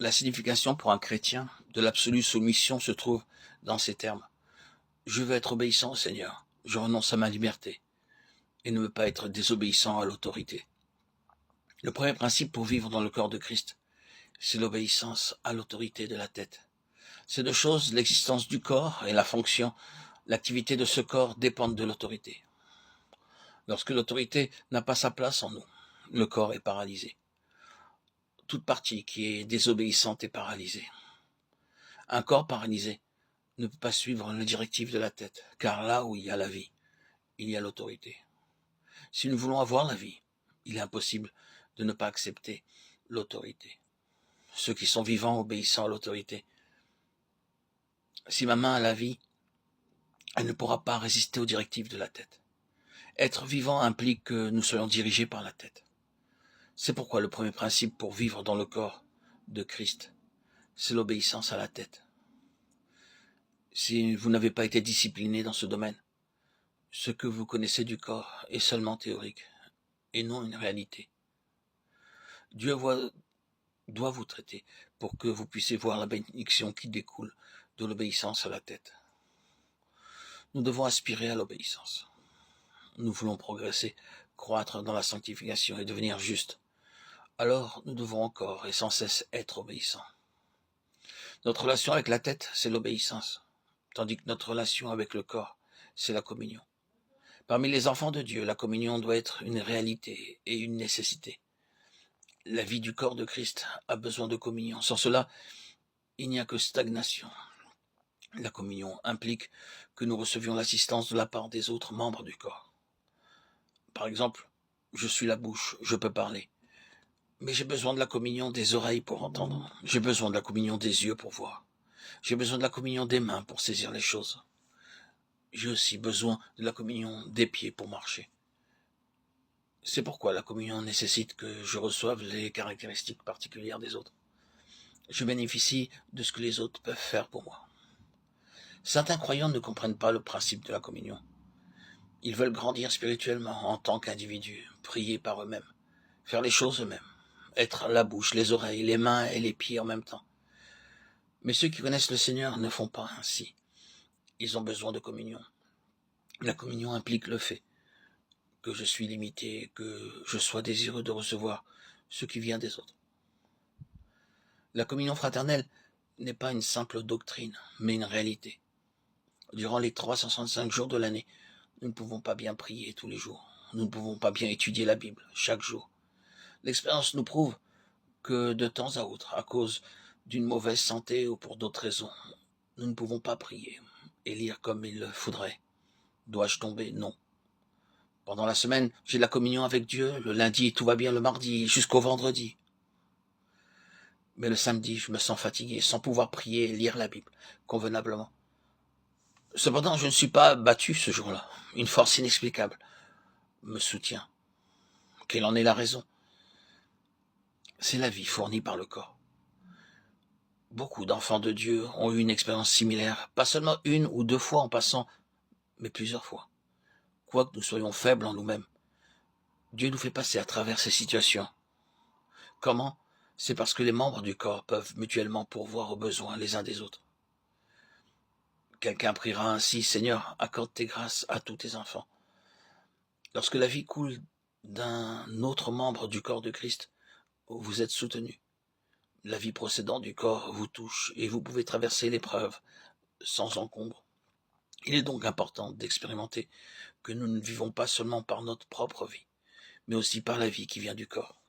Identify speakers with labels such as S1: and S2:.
S1: La signification pour un chrétien de l'absolue soumission se trouve dans ces termes. Je veux être obéissant au Seigneur, je renonce à ma liberté et ne veux pas être désobéissant à l'autorité. Le premier principe pour vivre dans le corps de Christ, c'est l'obéissance à l'autorité de la tête. Ces deux choses, l'existence du corps et la fonction, l'activité de ce corps dépendent de l'autorité. Lorsque l'autorité n'a pas sa place en nous, le corps est paralysé. Toute partie qui est désobéissante est paralysée. Un corps paralysé ne peut pas suivre les directives de la tête, car là où il y a la vie, il y a l'autorité. Si nous voulons avoir la vie, il est impossible de ne pas accepter l'autorité. Ceux qui sont vivants obéissant à l'autorité. Si ma main a la vie, elle ne pourra pas résister aux directives de la tête. Être vivant implique que nous soyons dirigés par la tête. C'est pourquoi le premier principe pour vivre dans le corps de Christ, c'est l'obéissance à la tête. Si vous n'avez pas été discipliné dans ce domaine, ce que vous connaissez du corps est seulement théorique et non une réalité. Dieu doit vous traiter pour que vous puissiez voir la bénédiction qui découle de l'obéissance à la tête. Nous devons aspirer à l'obéissance. Nous voulons progresser, croître dans la sanctification et devenir justes. Alors nous devons encore et sans cesse être obéissants. Notre relation avec la tête, c'est l'obéissance, tandis que notre relation avec le corps, c'est la communion. Parmi les enfants de Dieu, la communion doit être une réalité et une nécessité. La vie du corps de Christ a besoin de communion. Sans cela, il n'y a que stagnation. La communion implique que nous recevions l'assistance de la part des autres membres du corps. Par exemple, je suis la bouche, je peux parler. Mais j'ai besoin de la communion des oreilles pour entendre. J'ai besoin de la communion des yeux pour voir. J'ai besoin de la communion des mains pour saisir les choses. J'ai aussi besoin de la communion des pieds pour marcher. C'est pourquoi la communion nécessite que je reçoive les caractéristiques particulières des autres. Je bénéficie de ce que les autres peuvent faire pour moi. Certains croyants ne comprennent pas le principe de la communion. Ils veulent grandir spirituellement en tant qu'individus, prier par eux-mêmes, faire les choses eux-mêmes, être la bouche, les oreilles, les mains et les pieds en même temps. Mais ceux qui connaissent le Seigneur ne font pas ainsi. Ils ont besoin de communion. La communion implique le fait que je suis limité, que je sois désireux de recevoir ce qui vient des autres. La communion fraternelle n'est pas une simple doctrine, mais une réalité. Durant les 365 jours de l'année, nous ne pouvons pas bien prier tous les jours. Nous ne pouvons pas bien étudier la Bible chaque jour. L'expérience nous prouve que de temps à autre, à cause d'une mauvaise santé ou pour d'autres raisons, nous ne pouvons pas prier et lire comme il le faudrait. Dois-je tomber? Non. Pendant la semaine, j'ai de la communion avec Dieu. Le lundi, tout va bien, le mardi, jusqu'au vendredi. Mais le samedi, je me sens fatigué, sans pouvoir prier et lire la Bible convenablement. Cependant, je ne suis pas abattu ce jour-là. Une force inexplicable me soutient. Quelle en est la raison? C'est la vie fournie par le corps. Beaucoup d'enfants de Dieu ont eu une expérience similaire, pas seulement une ou deux fois en passant, mais plusieurs fois. Quoique nous soyons faibles en nous-mêmes, Dieu nous fait passer à travers ces situations. Comment? C'est parce que les membres du corps peuvent mutuellement pourvoir aux besoins les uns des autres. Quelqu'un priera ainsi: Seigneur, accorde tes grâces à tous tes enfants. Lorsque la vie coule d'un autre membre du corps de Christ, vous êtes soutenu. La vie procédant du corps vous touche et vous pouvez traverser l'épreuve sans encombre. Il est donc important d'expérimenter que nous ne vivons pas seulement par notre propre vie, mais aussi par la vie qui vient du corps.